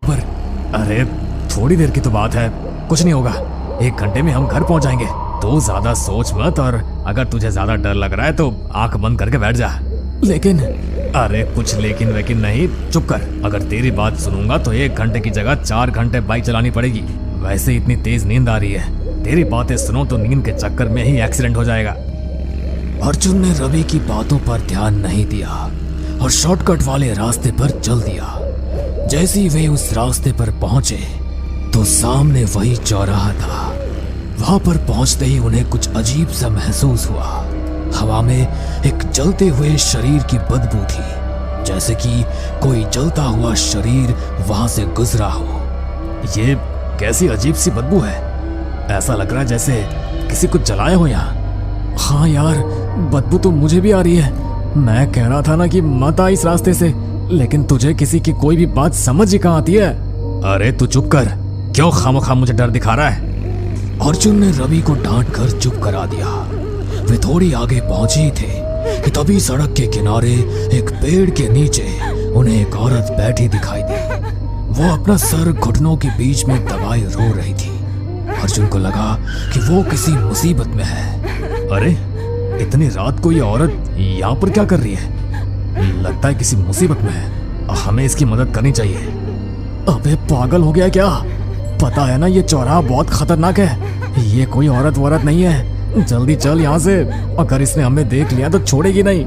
पर अरे थोड़ी देर की तो बात है, कुछ नहीं होगा। 1 घंटे में हम घर पहुंच जाएंगे। तो ज्यादा सोच मत, और अगर तुझे ज्यादा डर लग रहा है तो आंख बंद करके बैठ जा। लेकिन अरे कुछ लेकिन वेकिन नहीं, चुप कर। अगर तेरी बात सुनूंगा तो 1 घंटे की जगह 4 घंटे बाइक चलानी पड़ेगी। वैसे इतनी तेज नींद आ रही है, तेरी बातें सुनो तो नींद के चक्कर में ही एक्सीडेंट हो जाएगा। अर्जुन ने रवि की बातों पर ध्यान नहीं दिया और शॉर्टकट वाले रास्ते पर चल दिया। जैसे ही वे उस रास्ते पर पहुंचे तो सामने वही चौराहा था। वहां पर पहुंचते ही उन्हें कुछ अजीब सा महसूस हुआ। हवा में एक जलते हुए शरीर की बदबू थी, जैसे कि कोई जलता हुआ शरीर वहां से गुजरा हो। ये कैसी अजीब सी बदबू है, ऐसा लग रहा है जैसे किसी को जलाया हो यहाँ। हाँ यार, बदबू तो मुझे भी आ रही है। मैं कह रहा था ना कि मत आ इस रास्ते से, लेकिन तुझे किसी की कोई भी बात समझ ही कहाँ आती है। अरे तू चुप कर, क्यों खामखा मुझे डर दिखा रहा है। अर्जुन ने रवि को डांट कर चुप करा दिया। वे थोड़ी आगे पहुंचे ही थे कि तभी सड़क के किनारे एक पेड़ के नीचे उन्हें एक औरत बैठी दिखाई दी। वो अपना सर घुटनों के बीच में दबाए रो रही थी। अर्जुन को लगा कि वो किसी मुसीबत में है। अरे इतनी रात को ये औरत यहाँ पर क्या कर रही है? लगता है किसी मुसीबत में है, हमें इसकी मदद करनी चाहिए। अबे पागल हो गया क्या? पता है ना ये चौराहा बहुत खतरनाक है। ये कोई औरत वरत नहीं है। जल्दी चल यहाँ से, अगर इसने हमें देख लिया तो छोड़ेगी नहीं।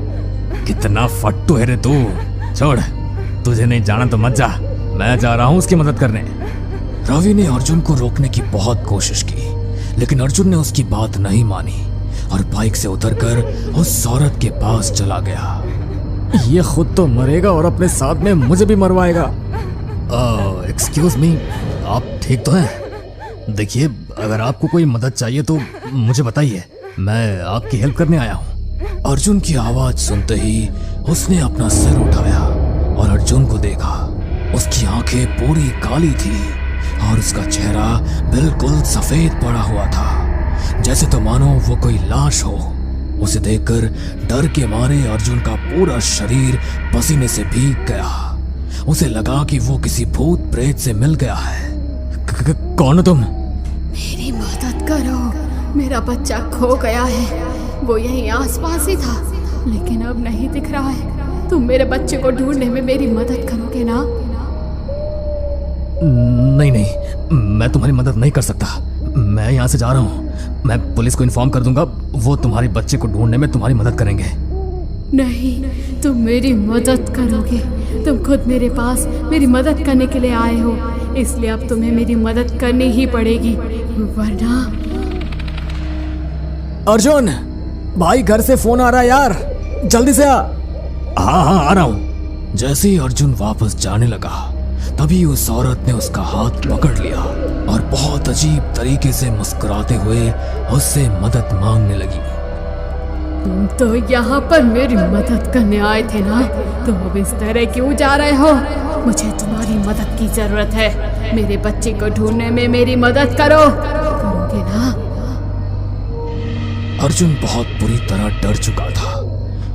कितना फट्टू है रे तू। छोड़, तुझे नहीं जाना तो मत जा, मैं जा रहा हूँ उसकी मदद करने। रवि ने अर्जुन को रोकने की बहुत कोशिश की, लेकिन अर्जुन ने उसकी बात नहीं मानी और बाइक से उतरकर उस औरत के पास चला गया। ये खुद तो मरेगा और अपने साथ में मुझे भी मरवाएगा। एक्सक्यूज मी, आप ठीक तो हैं? देखिए, अगर आपको कोई मदद चाहिए तो मुझे बताइए, मैं आपकी हेल्प करने आया हूँ। अर्जुन की आवाज सुनते ही उसने अपना सिर उठाया और अर्जुन को देखा। उसकी आंखें पूरी काली थी और उसका चेहरा बिल्कुल सफेद पड़ा हुआ था, जैसे तो मानो वो कोई लाश हो। उसे देखकर डर के मारे अर्जुन का पूरा शरीर पसीने से भीग गया। उसे लगा कि वो किसी भूत प्रेत से मिल गया है। कौन हो तुम? मेरी मदद करो, मेरा बच्चा खो गया है। वो यहीं आसपास ही था, लेकिन अब नहीं दिख रहा है। तुम मेरे बच्चे को ढूंढने में मेरी मदद करोगे ना? नहीं नहीं, मैं तुम्हारी मदद नहीं कर सकता। मैं यहाँ से जा रहा हूँ। मैं पुलिस को इन्फॉर्म कर दूंगा, वो तुम्हारे बच्चे को ढूंढने में तुम्हारी मदद करेंगे। नहीं, तुम मेरी मदद करोगे। तुम खुद मेरे पास मेरी मदद करने के लिए आए हो, इसलिए अब तुम्हें मेरी मदद करनी ही पड़ेगी, वरना। अर्जुन भाई, घर से फोन आ रहा है यार, जल्दी से आ। हाँ आ रहा हूँ। जैसे ही अर्जुन वापस जाने लगा तभी उस औरत ने उसका हाथ पकड़ लिया और बहुत अजीब तरीके से मुस्कुराते हुए उससे मदद मांगने लगी। तुम तो यहाँ पर मेरी मदद करने आए थे ना, तुम अब इस तरह क्यों जा रहे हो? मुझे तुम्हारी मदद की जरूरत है। मेरे बच्चे को ढूंढने में मेरी मदद करोगे ना? अर्जुन बहुत बुरी तरह डर चुका था।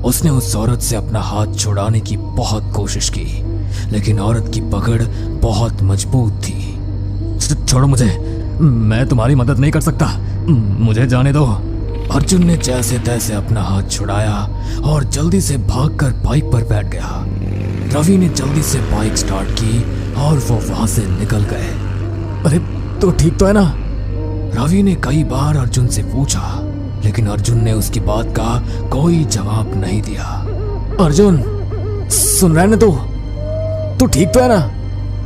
उसने उस औरत से अपना हाथ छुड़ाने की बहुत कोशिश की, लेकिन औरत की पकड़ बहुत मजबूत थी। छोड़ो मुझे, मैं तुम्हारी मदद नहीं कर सकता, मुझे जाने दो। अर्जुन ने जैसे तैसे अपना हाथ छुड़ाया और जल्दी से भागकर बाइक पर बैठ गया। रवि ने जल्दी से बाइक स्टार्ट की और वो वहां से निकल गए। अरे तो ठीक तो है ना? रवि ने कई बार अर्जुन से पूछा, लेकिन अर्जुन ने उसकी बात का कोई जवाब नहीं दिया। अर्जुन सुन रहा है ना तू ठीक तो है ना?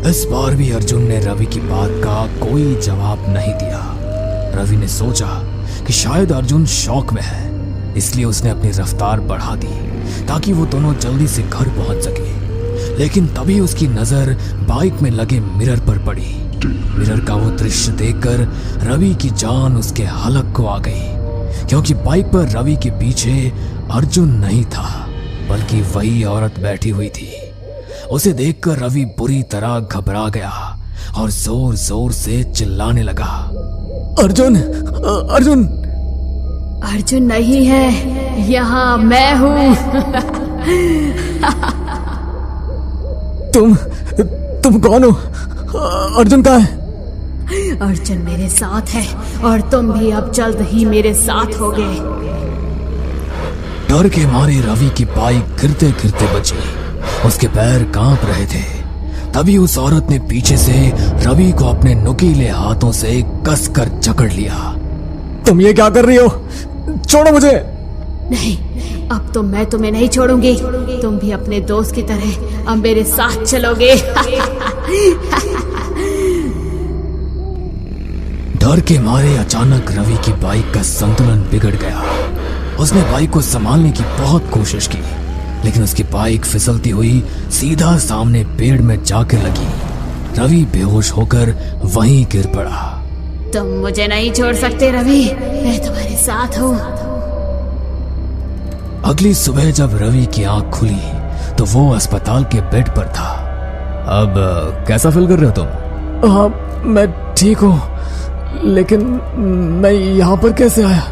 इस बार भी अर्जुन ने रवि की बात का कोई जवाब नहीं दिया। रवि ने सोचा कि शायद अर्जुन शौक में है, इसलिए उसने अपनी रफ्तार बढ़ा दी ताकि वो दोनों जल्दी से घर पहुंच सके। लेकिन तभी उसकी नजर बाइक में लगे मिरर पर पड़ी। मिरर का वो दृश्य देखकर रवि की जान उसके हलक को आ गई, क्योंकि बाइक पर रवि के पीछे अर्जुन नहीं था, बल्कि वही औरत बैठी हुई थी। उसे देखकर रवि बुरी तरह घबरा गया और जोर जोर से चिल्लाने लगा, अर्जुन अर्जुन! अर्जुन नहीं है, यहाँ मैं हूँ। तुम कौन हो? अर्जुन कहाँ है? अर्जुन मेरे साथ है और तुम भी अब जल्द ही मेरे साथ होगे। डर के मारे रवि की बाइक गिरते गिरते बची। उसके पैर कांप रहे थे। तभी उस औरत ने पीछे से रवि को अपने नुकीले हाथों से कसकर जकड़ लिया। तुम ये क्या कर रही हो? छोड़ो मुझे। नहीं, अब तो मैं तुम्हें नहीं छोड़ूंगी। तुम भी अपने दोस्त की तरह अब मेरे साथ चलोगे। डर के मारे अचानक रवि की बाइक का संतुलन बिगड़ गया। उसने बाइक को संभालने की बहुत कोशिश की, लेकिन उसकी बाइक फिसलती हुई सीधा सामने पेड़ में जाकर लगी। रवि बेहोश होकर वहीं गिर पड़ा। तुम मुझे नहीं छोड़ सकते रवि, मैं तुम्हारे साथ हूँ। अगली सुबह जब रवि की आंख खुली तो वो अस्पताल के बेड पर था। अब कैसा फील कर रहे हो तुम? हाँ, मैं ठीक हूँ, लेकिन मैं यहाँ पर कैसे आया?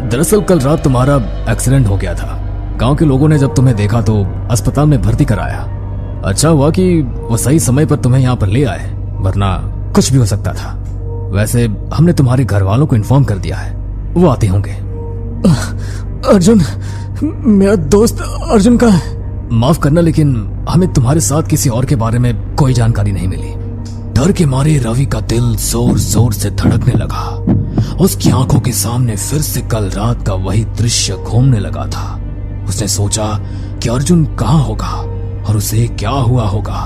दरअसल कल रात तुम्हारा एक्सीडेंट हो गया था। गांव के लोगों ने जब तुम्हें देखा तो अस्पताल में भर्ती कराया। अच्छा हुआ कि वो सही समय पर तुम्हें यहाँ पर ले आए, वरना कुछ भी हो सकता था। वैसे हमने तुम्हारे घर वालों को इन्फॉर्म कर दिया है, वो आते होंगे। अर्जुन, मेरा दोस्त अर्जुन कहाँ है? माफ करना, लेकिन हमें तुम्हारे साथ किसी और के बारे में कोई जानकारी नहीं मिली। डर के मारे रवि का दिल जोर जोर से धड़कने लगा। उसकी आंखों के सामने फिर से कल रात का वही दृश्य घूमने लगा था। उसने सोचा कि अर्जुन कहाँ होगा और उसे क्या हुआ होगा।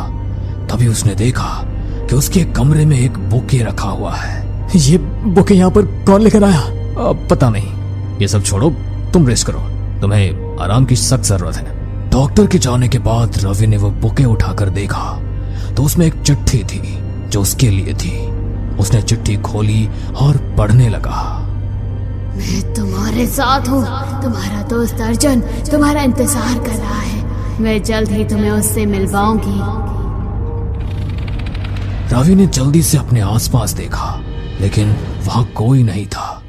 तभी उसने देखा कि उसके कमरे में एक बुके रखा हुआ है। ये बुके यहाँ पर कौन लेकर आया? पता नहीं। ये सब छोड़ो, तुम रेस्ट करो, तुम्हें आराम की सख्त जरूरत है। डॉक्टर के जाने के बाद रवि ने वो बुके उठाकर देखा तो उसमें एक चिट्ठी थी जो उसके लिए थी। उसने चिट्ठी खोली और पढ़ने लगा। मैं तुम्हारे साथ हूँ। तुम्हारा दोस्त अर्जुन तुम्हारा इंतजार कर रहा है। मैं जल्द ही तुम्हें उससे मिलवाऊंगी। रवि ने जल्दी से अपने आसपास देखा, लेकिन वहां कोई नहीं था।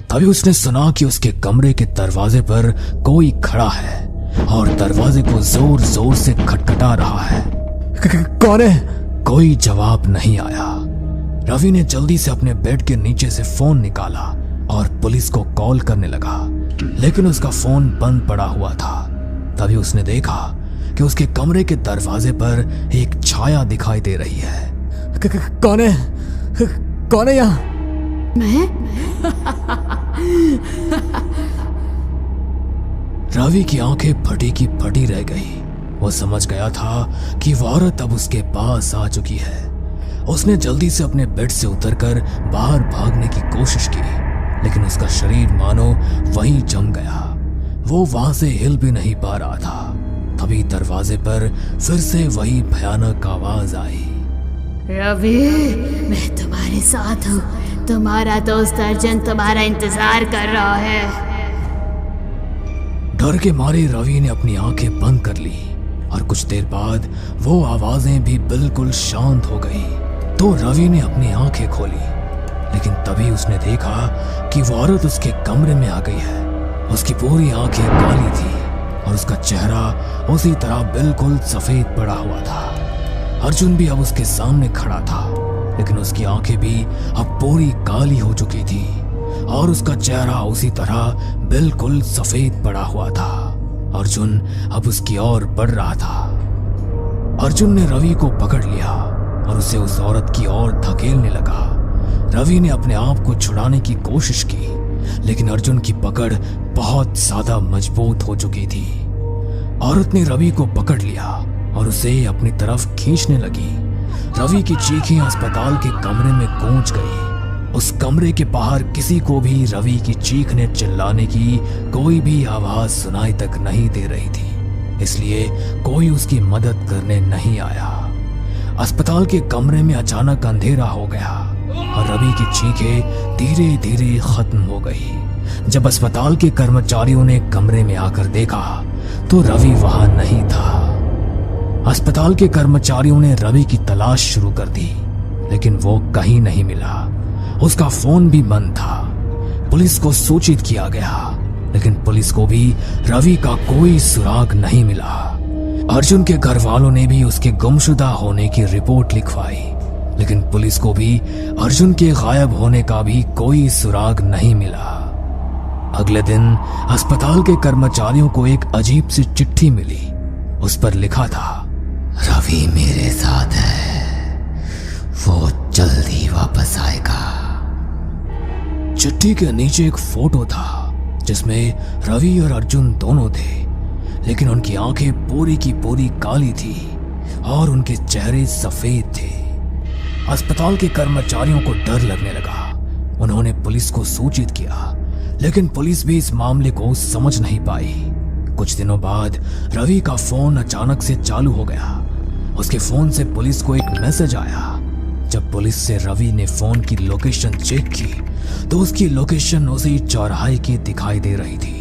तभी उसने सुना कि उसके कमरे के दरवाजे पर कोई खड़ा है और दरवाजे को जोर जोर से खटखटा रहा है। कौन है? कोई जवाब नहीं आया। रवि ने जल्दी से अपने बेड के नीचे से फोन निकाला और पुलिस को कॉल करने लगा, लेकिन उसका फोन बंद पड़ा हुआ था। तभी उसने देखा कि उसके कमरे के दरवाजे पर एक छाया दिखाई दे रही है। कौन है? कौन है यहाँ? मैं? रवि की आंखें फटी की फटी रह गई। वो समझ गया था कि वो औरत अब उसके पास आ चुकी है। उसने जल्दी से अपने बेड से उतरकर बाहर भागने की कोशिश की, लेकिन उसका शरीर मानो वहीं जम गया। वो वहां से हिल भी नहीं पा रहा था। तभी दरवाजे पर फिर से वही भयानक आवाज आई। रवि, मैं तुम्हारे साथ हूँ। तुम्हारा दोस्त अर्जुन तुम्हारा इंतजार कर रहा है। डर के मारे रवि ने अपनी आंखें बंद कर ली और कुछ देर बाद वो आवाजें भी बिल्कुल शांत हो गई। तो रवि ने अपनी आंखें खोली, लेकिन तभी उसने देखा कि वो औरत उसके कमरे में आ गई है। उसकी पूरी आंखें काली थी और उसका चेहरा उसी तरह बिल्कुल सफेद पड़ा हुआ था। अर्जुन भी अब उसके सामने खड़ा था, लेकिन उसकी आंखें भी अब पूरी काली हो चुकी थी और उसका चेहरा उसी तरह बिल्कुल सफेद पड़ा हुआ था। अर्जुन अब उसकी ओर बढ़ रहा था। अर्जुन ने रवि को पकड़ लिया और उसे उस औरत की ओर धकेलने लगा। रवि ने अपने आप को छुड़ाने की कोशिश की, लेकिन अर्जुन की पकड़ बहुत ज्यादा मजबूत हो चुकी थी। औरत ने रवि को पकड़ लिया और उसे अपनी तरफ खींचने लगी। रवि की चीखें अस्पताल के कमरे में गूंज गई। उस कमरे के बाहर किसी को भी रवि की चीखने चिल्लाने की कोई भी आवाज सुनाई तक नहीं दे रही थी, इसलिए कोई उसकी मदद करने नहीं आया। अस्पताल के कमरे में अचानक अंधेरा हो गया और रवि की चीखें धीरे धीरे खत्म हो गई। जब अस्पताल के कर्मचारियों ने कमरे में आकर देखा तो रवि वहां नहीं था। अस्पताल के कर्मचारियों ने रवि की तलाश शुरू कर दी, लेकिन वो कहीं नहीं मिला। उसका फोन भी बंद था। पुलिस को सूचित किया गया, लेकिन पुलिस को भी रवि का कोई सुराग नहीं मिला। अर्जुन के घर वालों ने भी उसके गुमशुदा होने की रिपोर्ट लिखवाई, लेकिन पुलिस को भी अर्जुन के गायब होने का भी कोई सुराग नहीं मिला। अगले दिन अस्पताल के कर्मचारियों को एक अजीब सी चिट्ठी मिली। उस पर लिखा था, रवि मेरे साथ है, वो जल्दी वापस आएगा। चिट्ठी के नीचे एक फोटो था जिसमें रवि और अर्जुन दोनों थे, लेकिन उनकी आंखें पूरी की पूरी काली थी और उनके चेहरे सफेद थे। अस्पताल के कर्मचारियों को डर लगने लगा। उन्होंने पुलिस को सूचित किया, लेकिन पुलिस भी इस मामले को समझ नहीं पाई। कुछ दिनों बाद रवि का फोन अचानक से चालू हो गया। उसके फोन से पुलिस को एक मैसेज आया। जब पुलिस से रवि ने फोन की लोकेशन चेक की तो उसकी लोकेशन उसी चौराहे की दिखाई दे रही थी।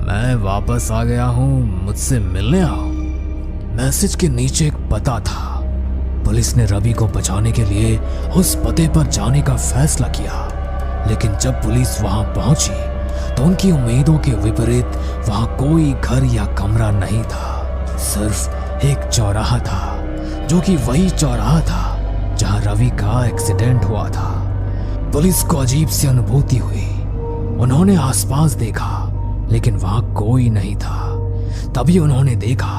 मैं वापस आ गया हूं, मुझसे मिलने आओ। मैसेज के नीचे एक पता था। पुलिस ने रवि को बचाने के लिए उस पते पर जाने का फैसला किया, लेकिन जब पुलिस वहां पहुंची तो उनकी उम्मीदों के विपरीत वहां कोई घर या कमरा नहीं था। सिर्फ एक चौराहा था, जो कि वही चौराहा था जहां रवि का एक्सीडेंट हुआ था। पुलिस को अजीब सी अनुभूति हुई। उन्होंने आसपास देखा, लेकिन वहां कोई नहीं था। तभी उन्होंने देखा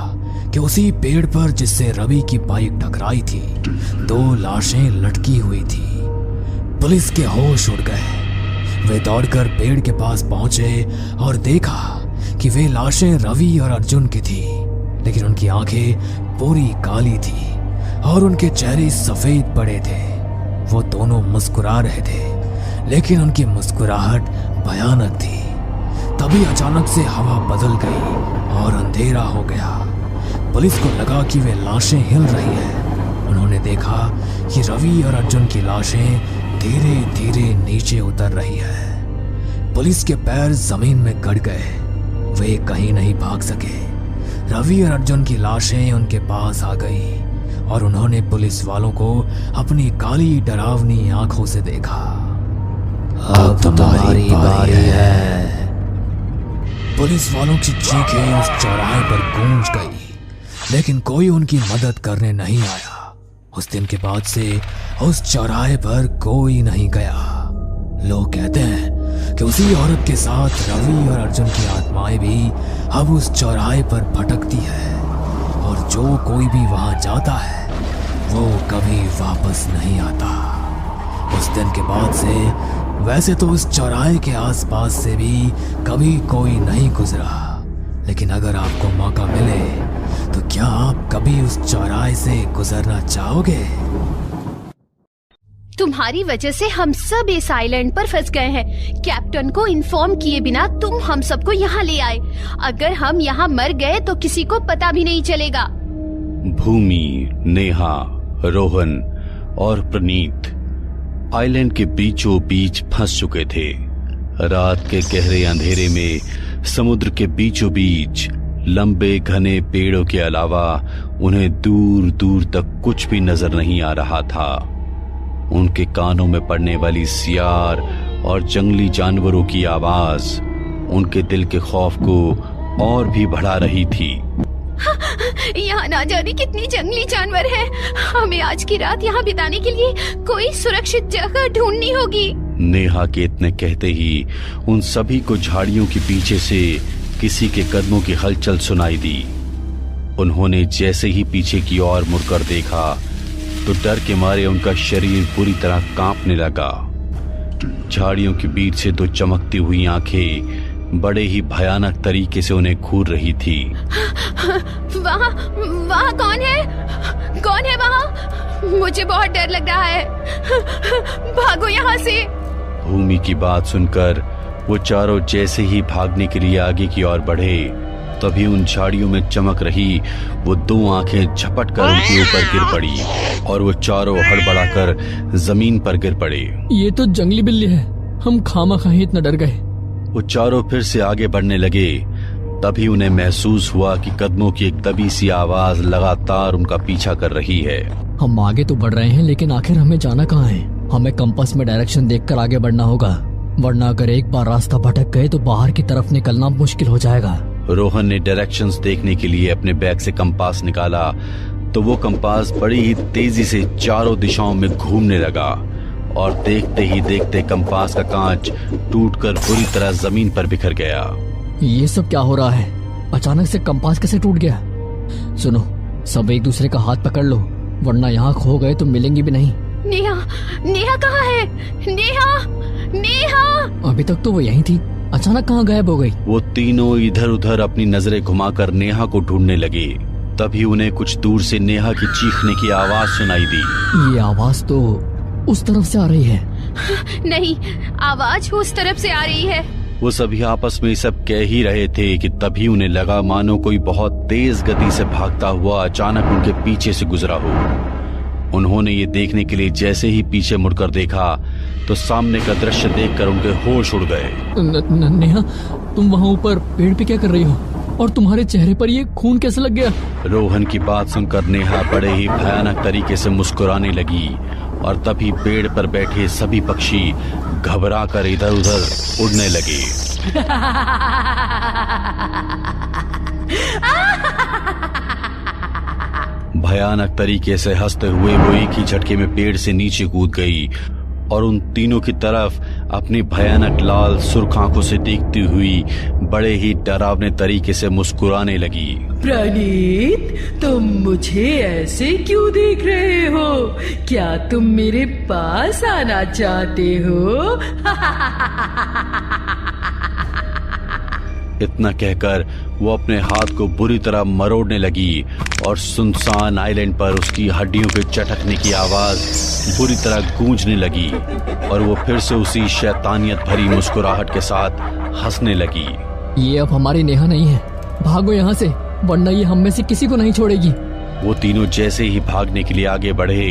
कि उसी पेड़ पर जिससे रवि की बाइक टकराई थी, 2 लाशें लटकी हुई थी। पुलिस के होश उड़ गए। वे दौड़कर पेड़ के पास पहुंचे और देखा कि वे लाशें रवि और अर्जुन की थी, लेकिन उनकी आंखें पूरी काली थी और उनके चेहरे सफेद पड़े थे। वो दोनों मुस्कुरा रहे थे, लेकिन उनकी मुस्कुराहट भयानक थी। तभी अचानक से हवा बदल गई और अंधेरा हो गया। पुलिस को लगा कि वे लाशें हिल रही हैं। उन्होंने देखा कि रवि और अर्जुन की लाशें धीरे धीरे नीचे उतर रही है। पुलिस के पैर जमीन में गड़ गए। वे कहीं नहीं भाग सके। रवि और अर्जुन की लाशें उनके पास आ गई और उन्होंने पुलिस वालों को अपनी काली डरावनी आंखों से देखा। अब तुम्हारी बारी है। पुलिस वालों की चीखें उस चौराहे पर गूंज गई, लेकिन कोई उनकी मदद करने नहीं आया। उस दिन के बाद से उस चौराहे पर कोई नहीं गया। लोग कहते हैं कि उसी औरत के साथ रवि और अर्जुन की आत्माएं भी अब उस चौराहे पर भटकती है, और जो कोई भी वहां जाता है वो कभी वापस नहीं आता। उस दिन के बाद से वैसे तो उस चौराहे के आसपास से भी कभी कोई नहीं गुजरा, लेकिन अगर आपको मौका मिले तो क्या आप कभी उस चौराहे से गुजरना चाहोगे? तुम्हारी वजह से हम सब इस आइलैंड पर फंस गए हैं। कैप्टन को इन्फॉर्म किए बिना तुम हम सबको यहाँ ले आए। अगर हम यहाँ मर गए तो किसी को पता भी नहीं चलेगा। भूमि, नेहा, रोहन और प्रनीत आइलैंड के बीचों बीच फंस चुके थे। रात के गहरे अंधेरे में समुद्र के बीचों बीच लंबे घने पेड़ों के अलावा उन्हें दूर दूर तक कुछ भी नजर नहीं आ रहा था। उनके कानों में पड़ने वाली सियार और जंगली जानवरों की आवाज उनके दिल के खौफ को और भी बढ़ा रही थी। यहाँ ना जाने कितनी जंगली जानवर हैं। हमें आज की रात यहाँ बिताने के लिए कोई सुरक्षित जगह ढूंढनी होगी। नेहा के इतने कहते ही उन सभी को झाड़ियों के पीछे से किसी के कदमों की हलचल सुनाई दी। उन्होंने जैसे ही पीछे की ओर मुड़कर देखा तो डर के मारे उनका शरीर पूरी तरह कांपने लगा। झाड़ियों के बीच से 2 चमकती हुई आंखें बड़े ही भयानक तरीके से उन्हें घूर रही थी। वहाँ कौन है? कौन है वहाँ? मुझे बहुत डर लग रहा है। भागो यहाँ से। भूमि की बात सुनकर वो चारों जैसे ही भागने के लिए आगे की ओर बढ़े, तभी उन झाड़ियों में चमक रही वो 2 आंखें झपट कर उनके ऊपर गिर पड़ी और वो चारों हड़बड़ाकर जमीन पर गिर पड़े। ये तो जंगली बिल्ली है। हम खामखा ही इतना डर गए। वो चारों फिर से आगे बढ़ने लगे। तभी उन्हें महसूस हुआ कि कदमों की एक दबी सी आवाज लगातार उनका पीछा कर रही है। हम आगे तो बढ़ रहे हैं, लेकिन आखिर हमें जाना कहाँ है? हमें कंपास में डायरेक्शन देखकर आगे बढ़ना होगा, वरना अगर एक बार रास्ता भटक गए तो बाहर की तरफ निकलना मुश्किल हो जाएगा। रोहन ने डायरेक्शंस देखने के लिए अपने बैग से कंपास निकाला तो वो कंपास बड़ी ही तेजी से चारों दिशाओं में घूमने लगा और देखते ही देखते कंपास का कांच टूटकर बुरी तरह जमीन पर बिखर गया। ये सब क्या हो रहा है? अचानक से कंपास कैसे टूट गया? सुनो, सब एक दूसरे का हाथ पकड़ लो, वरना यहाँ खो गए तो मिलेंगे भी नहीं। नेहा, नेहा कहाँ है? नेहा, नेहा! अभी तक तो वो यहीं थी, अचानक कहाँ गायब हो गई? वो तीनों इधर उधर अपनी नजरें घुमाकर नेहा को ढूंढने लगे। तभी उन्हें कुछ दूर से नेहा की चीखने की आवाज सुनाई दी। ये आवाज तो उस तरफ से आ रही है। नहीं, आवाज उस तरफ से आ रही है। वो सभी आपस में सब कह ही रहे थे कि तभी उन्हें लगा मानो कोई बहुत तेज गति से भागता हुआ अचानक उनके पीछे से गुजरा हो। उन्होंने ये देखने के लिए जैसे ही पीछे मुड़कर देखा तो सामने का दृश्य देखकर उनके होश उड़ गए। नेहा, तुम वहाँ ऊपर पेड़ पे क्या कर रही हो? और तुम्हारे चेहरे पर ये खून कैसे लग गया? रोहन की बात सुनकर नेहा बड़े ही भयानक तरीके से मुस्कुराने लगी और तभी पेड़ पर बैठे सभी पक्षी घबराकर इधर उधर उड़ने लगे। भयानक तरीके से हंसते हुए वो एक ही झटके में पेड़ से नीचे कूद गई और उन तीनों की तरफ अपनी भयानक लाल सुर्ख आंखों से देखती हुई बड़े ही डरावने तरीके से मुस्कुराने लगी। प्रणीत, तुम मुझे ऐसे क्यों देख रहे हो? क्या तुम मेरे पास आना चाहते हो? इतना कहकर वो अपने हाथ को बुरी तरह मरोड़ने लगी और सुनसान आइलैंड पर उसकी हड्डियों के चटकने की आवाज बुरी तरह गूंजने लगी और वो फिर से उसी शैतानियत भरी मुस्कुराहट के साथ हंसने लगी। ये अब हमारी नेहा नहीं है, भागो यहाँ से, वरना ये हम में से किसी को नहीं छोड़ेगी। वो तीनों जैसे ही भागने के लिए आगे बढ़े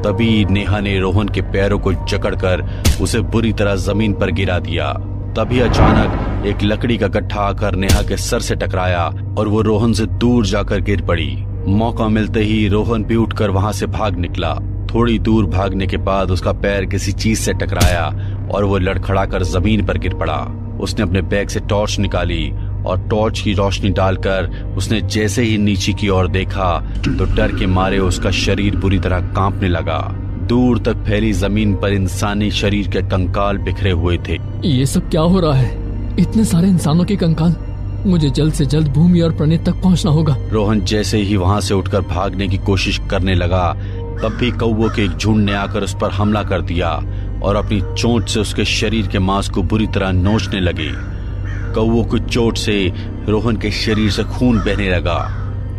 तभी नेहा ने रोहन के पैरों को जकड़कर उसे बुरी तरह जमीन पर गिरा दिया। तभी अचानक एक लकड़ी का गट्ठा आकर नेहा के सर से टकराया और वो रोहन से दूर जाकर गिर पड़ी। मौका मिलते ही रोहन भी उठकर वहां से भाग निकला। थोड़ी दूर भागने के बाद उसका पैर किसी चीज से टकराया और वो लड़खड़ाकर जमीन पर गिर पड़ा। उसने अपने बैग से टॉर्च निकाली और टॉर्च की रोशनी डालकर उसने जैसे ही नीचे की ओर देखा तो डर के मारे उसका शरीर बुरी तरह कांपने लगा। दूर तक फैली जमीन पर इंसानी शरीर के कंकाल बिखरे हुए थे। ये सब क्या हो रहा है? इतने सारे इंसानों के कंकाल। मुझे जल्द से जल्द भूमि और प्रणीत तक पहुंचना होगा। रोहन जैसे ही वहां से उठकर भागने की कोशिश करने लगा तब भी कौवों के एक झुंड ने आकर उस पर हमला कर दिया और अपनी चोंच से उसके शरीर के मांस को बुरी तरह नोचने लगे। कौवों की चोट से रोहन के शरीर से खून बहने लगा।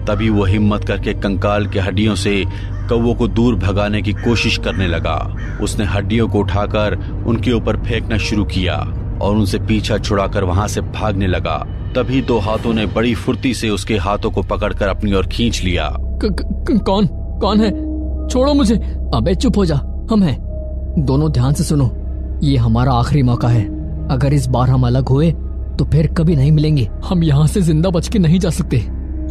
तभी वो हिम्मत करके कंकाल के हड्डियों से कौवों को दूर भगाने की कोशिश करने लगा। उसने हड्डियों को उठाकर उनके ऊपर फेंकना शुरू किया और उनसे पीछा छुड़ाकर वहां से भागने लगा। तभी दो हाथों ने बड़ी फुर्ती से उसके हाथों को पकड़कर अपनी ओर खींच लिया। कौन है? छोड़ो मुझे। अबे चुप हो जा, हम हैं। दोनों ध्यान से सुनो, ये हमारा आखिरी मौका है। अगर इस बार हम अलग हुए तो फिर कभी नहीं मिलेंगे। हम यहाँ से जिंदा बच के नहीं जा सकते।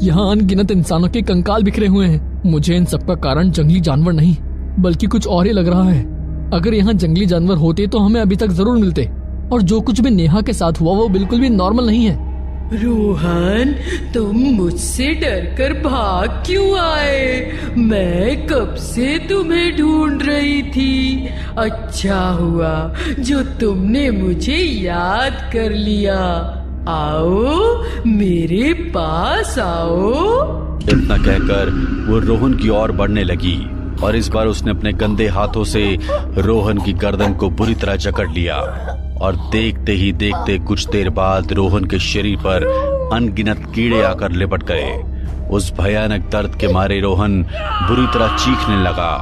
यहाँ अनगिनत इंसानों के कंकाल बिखरे हुए हैं। मुझे इन सब का कारण जंगली जानवर नहीं बल्कि कुछ और ही लग रहा है। अगर यहाँ जंगली जानवर होते तो हमें अभी तक जरूर मिलते। और जो कुछ भी नेहा के साथ हुआ वो बिल्कुल भी नॉर्मल नहीं है। रोहन, तुम मुझसे डरकर भाग क्यों आए? मैं कब से तुम्हें ढूंढ रही थी। अच्छा हुआ जो तुमने मुझे याद कर लिया। आओ, मेरे पास आओ। इतना कहकर वो रोहन की ओर बढ़ने लगी और इस बार उसने अपने गंदे हाथों से रोहन की गर्दन को बुरी तरह जकड़ लिया और देखते ही देखते कुछ देर बाद रोहन के शरीर पर अनगिनत कीड़े आकर लिपट गए। उस भयानक दर्द के मारे रोहन बुरी तरह चीखने लगा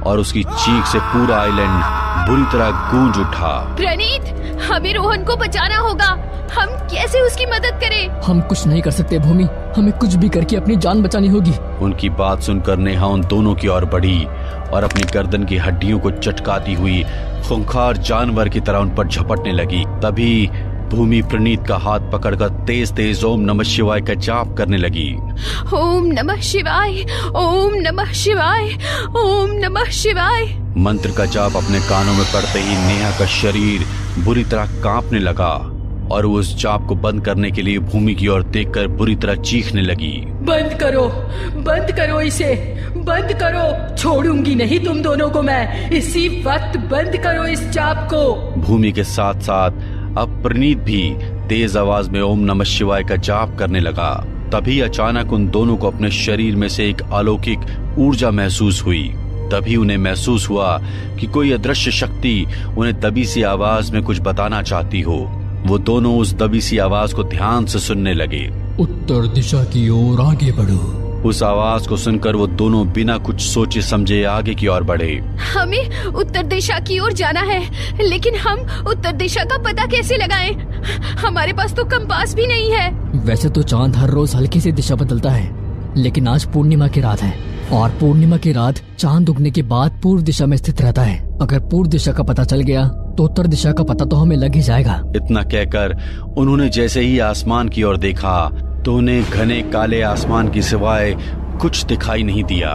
और उसकी चीख से पूरा आइलैंड बुरी तरह गूंज उठा। प्रणीत, हमें रोहन को बचाना होगा। हम कैसे उसकी मदद करें? हम कुछ नहीं कर सकते भूमि, हमें कुछ भी करके अपनी जान बचानी होगी। उनकी बात सुनकर नेहा उन दोनों की ओर बढ़ी और अपनी गर्दन की हड्डियों को चटकाती हुई खूंखार जानवर की तरह उन पर झपटने लगी। तभी भूमि प्रणीत का हाथ पकड़कर तेज तेज ओम नमः शिवाय का जाप करने लगी। ओम नमः शिवाय, ओम नमः शिवाय, ओम नमः शिवाय। मंत्र का जाप अपने कानों में पड़ते ही नेहा का शरीर बुरी तरह कांपने लगा। और वो उस चाप को बंद करने के लिए भूमि की ओर देखकर बुरी तरह चीखने लगी। बंद करो इसे, बंद करो, छोड़ूंगी नहीं तुम दोनों को मैं। इसी वक्त बंद करो इस चाप को। भूमि के साथ साथ अब प्रणीत भी तेज आवाज में ओम नमः शिवाय का जाप करने लगा। तभी अचानक उन दोनों को अपने शरीर में से एक अलौकिक ऊर्जा महसूस हुई। तभी उन्हें महसूस हुआ कि कोई अदृश्य शक्ति उन्हें दबी सी आवाज में कुछ बताना चाहती हो। वो दोनों उस दबी सी आवाज को ध्यान से सुनने लगे। उत्तर दिशा की ओर आगे बढ़ो। उस आवाज को सुनकर वो दोनों बिना कुछ सोचे समझे आगे की ओर बढ़े। हमें उत्तर दिशा की ओर जाना है, लेकिन हम उत्तर दिशा का पता कैसे लगाएं? हमारे पास तो कंपास भी नहीं है। वैसे तो चांद हर रोज हल्की सी दिशा बदलता है, लेकिन आज पूर्णिमा की रात है और पूर्णिमा की रात चांद उगने के बाद पूर्व दिशा में स्थित रहता है। अगर पूर्व दिशा का पता चल गया तो उत्तर दिशा का पता तो हमें लग ही जाएगा। इतना कहकर उन्होंने जैसे ही आसमान की ओर देखा तो उन्हें घने काले आसमान की सिवाय कुछ दिखाई नहीं दिया।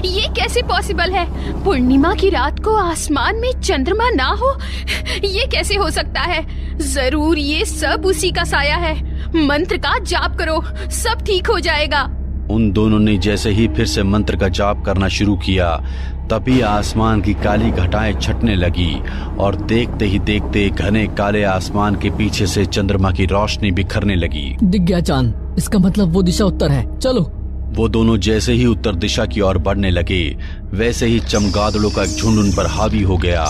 ये कैसे पॉसिबल है? पूर्णिमा की रात को आसमान में चंद्रमा ना हो, ये कैसे हो सकता है? जरूर ये सब उसी का साया है। मंत्र का जाप करो, सब ठीक हो जाएगा। उन दोनों ने जैसे ही फिर से मंत्र का जाप करना शुरू किया, तभी आसमान की काली घटाएं छटने लगी और देखते ही देखते घने काले आसमान के पीछे से चंद्रमा की रोशनी बिखरने लगी। दिख गया चांद, इसका मतलब वो दिशा उत्तर है, चलो। वो दोनों जैसे ही उत्तर दिशा की ओर बढ़ने लगे, वैसे ही चमगादड़ों का झुंड उन पर हावी हो गया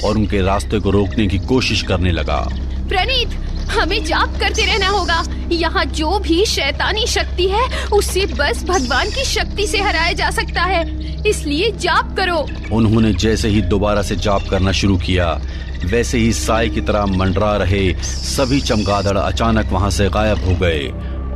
और उनके रास्ते को रोकने की कोशिश करने लगा। प्रणीत, हमें जाप करते रहना होगा। यहाँ जो भी शैतानी शक्ति है उससे बस भगवान की शक्ति से हराया जा सकता है, इसलिए जाप करो। उन्होंने जैसे ही दोबारा से जाप करना शुरू किया, वैसे ही साए की तरह मंडरा रहे सभी चमगादड़ अचानक वहां से गायब हो गए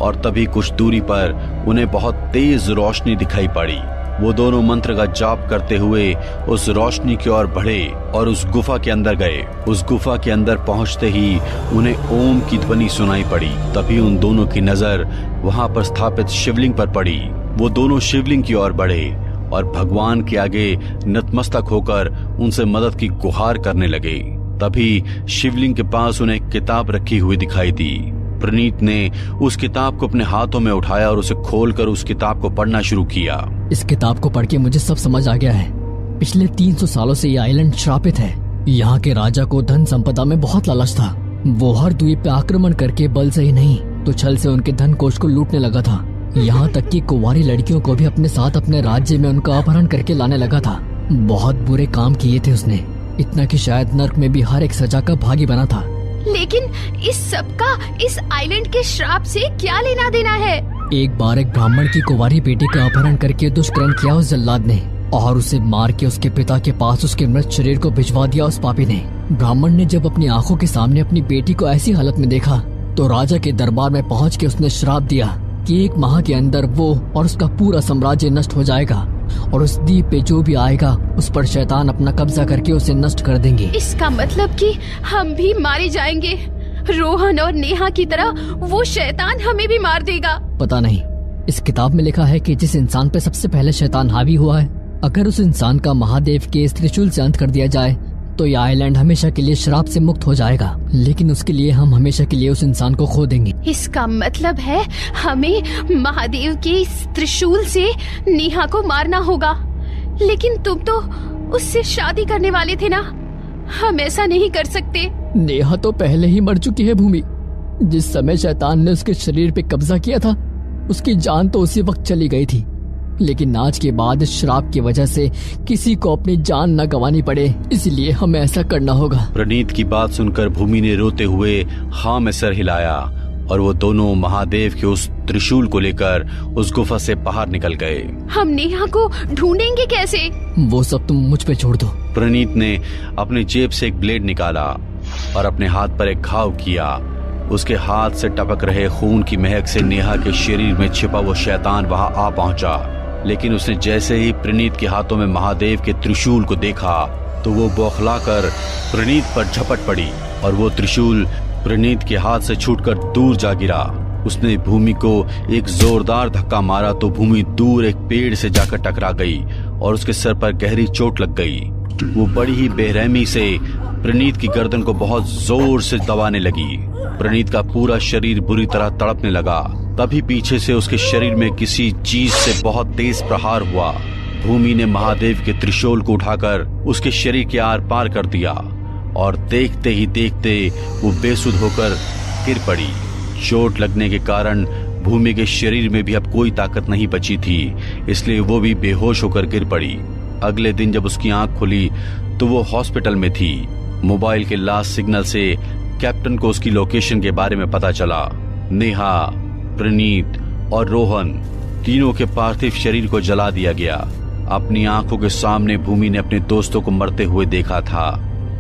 और तभी कुछ दूरी पर उन्हें बहुत तेज रोशनी दिखाई पड़ी। वो दोनों मंत्र का जाप करते हुए उस रोशनी की ओर बढ़े और उस गुफा के अंदर गए। उस गुफा के अंदर पहुंचते ही उन्हें ओम की ध्वनि सुनाई पड़ी। तभी उन दोनों की नजर वहां पर स्थापित शिवलिंग पर पड़ी। वो दोनों शिवलिंग की ओर बढ़े और भगवान के आगे नतमस्तक होकर उनसे मदद की गुहार करने लगे। तभी शिवलिंग के पास उन्हें एक किताब रखी हुई दिखाई दी। प्रणीत ने उस किताब को अपने हाथों में उठाया और उसे खोलकर उस किताब को पढ़ना शुरू किया। इस किताब को पढ़ के मुझे सब समझ आ गया है। पिछले 300 सालों से ये आइलैंड श्रापित है। यहाँ के राजा को धन संपदा में बहुत लालच था। वो हर द्वीप पे आक्रमण करके बल से ही नहीं तो छल से उनके धन कोष को लूटने लगा था। यहाँ तक कि कुंवारी लड़कियों को भी अपने साथ अपने राज्य में उनका अपहरण करके लाने लगा था। बहुत बुरे काम किए थे उसने, इतना कि शायद नर्क में भी हर एक सजा का भागी बना था। लेकिन इस सब का इस आइलैंड के श्राप से क्या लेना देना है? एक बार एक ब्राह्मण की कुंवारी बेटी का अपहरण करके दुष्कर्म किया उस जल्लाद ने और उसे मार के उसके पिता के पास उसके मृत शरीर को भिजवा दिया उस पापी ने। ब्राह्मण ने जब अपनी आंखों के सामने अपनी बेटी को ऐसी हालत में देखा तो राजा के दरबार में पहुंच के उसने श्राप दिया कि 1 माह के अंदर वो और उसका पूरा साम्राज्य नष्ट हो जाएगा और उस द्वीप पे जो भी आएगा उस पर शैतान अपना कब्जा करके उसे नष्ट कर देंगे। इसका मतलब कि हम भी मारे जाएंगे। रोहन और नेहा की तरह वो शैतान हमें भी मार देगा। पता नहीं, इस किताब में लिखा है कि जिस इंसान पे सबसे पहले शैतान हावी हुआ है, अगर उस इंसान का महादेव के त्रिशूल से अंत कर दिया जाए तो यह आइलैंड हमेशा के लिए श्राप से मुक्त हो जाएगा। लेकिन उसके लिए हम हमेशा के लिए उस इंसान को खो देंगे। इसका मतलब है हमें महादेव के इस त्रिशूल से नेहा को मारना होगा। लेकिन तुम तो उससे शादी करने वाले थे ना, हम ऐसा नहीं कर सकते। नेहा तो पहले ही मर चुकी है भूमि। जिस समय शैतान ने उसके शरीर पे कब्जा किया था उसकी जान तो उसी वक्त चली गई थी। लेकिन आज के बाद इस श्राप की वजह से किसी को अपनी जान न गंवानी पड़े, इसलिए हमें ऐसा करना होगा। प्रणीत की बात सुनकर भूमि ने रोते हुए हाँ में सर हिलाया और वो दोनों महादेव के उस त्रिशूल को लेकर उस गुफा से बाहर निकल गए। हम नेहा को ढूंढेंगे कैसे? वो सब तुम मुझ पे छोड़ दो। प्रणीत ने अपनी जेब से एक ब्लेड निकाला और अपने हाथ पर एक घाव किया। उसके हाथ से टपक रहे खून की महक से नेहा के शरीर में छिपा वो शैतान वहां आ पहुंचा। लेकिन उसने जैसे ही प्रणीत के हाथों में महादेव के त्रिशूल को देखा तो वो बौखलाकर प्रणीत पर झपट पड़ी और वो त्रिशूल प्रणीत के हाथ से छूटकर दूर जा गिरा। उसने भूमि को एक जोरदार धक्का मारा तो भूमि दूर एक पेड़ से जाकर टकरा गई और उसके सर पर गहरी चोट लग गई। वो बड़ी ही बेरहमी से प्रणीत की गर्दन को बहुत जोर से दबाने लगी। प्रणीत का पूरा शरीर बुरी तरह तड़पने लगा। तभी पीछे से उसके शरीर में किसी चीज से बहुत तेज प्रहार हुआ। भूमि ने महादेव के त्रिशूल को उठाकर उसके शरीर के आर पार कर दिया और देखते ही देखते वो बेसुध होकर गिर पड़ी। चोट लगने के कारण भूमि के शरीर में भी अब कोई ताकत नहीं बची थी, इसलिए वो भी बेहोश होकर गिर पड़ी। अगले दिन जब उसकी आंख खुली तो वो हॉस्पिटल में थी। मोबाइल के लास्ट सिग्नल से कैप्टन को उसकी लोकेशन के बारे में पता चला। नेहा, प्रणीत और रोहन तीनों के पार्थिव शरीर को जला दिया गया। अपनी आंखों के सामने भूमि ने अपने दोस्तों को मरते हुए देखा था।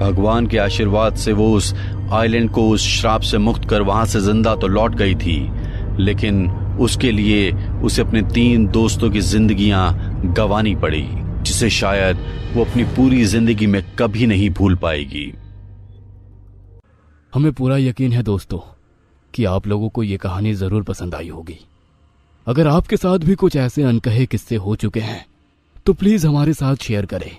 भगवान के आशीर्वाद से वो उस आइलैंड को उस श्राप से मुक्त कर वहां से जिंदा तो लौट गई थी, लेकिन उसके लिए उसे अपने 3 दोस्तों की जिंदगियां गंवानी पड़ी, जिसे शायद वो अपनी पूरी जिंदगी में कभी नहीं भूल पाएगी। हमें पूरा यकीन है दोस्तों कि आप लोगों को ये कहानी जरूर पसंद आई होगी। अगर आपके साथ भी कुछ ऐसे अनकहे किस्से हो चुके हैं तो प्लीज हमारे साथ शेयर करें।